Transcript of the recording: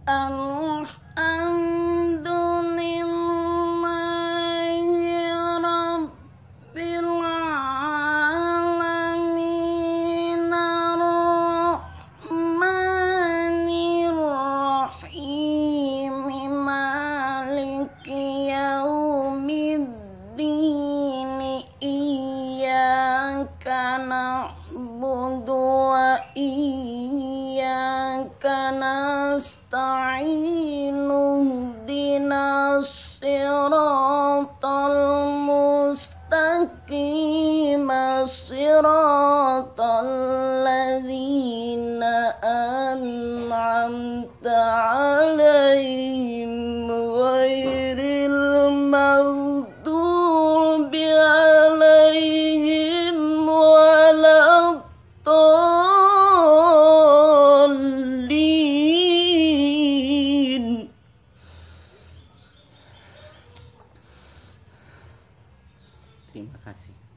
Alhamdulillahi Rabbil Alamin Ar-Rahmanir Rahim Maliki Yaumiddin Iyyaka na'budu wa iyyaka nasta'in ihdinas siratal mustaqim siratal ladzina an'amta 'alaihim ghairil maghdubi 'alaihim waladdallin. Terima kasih.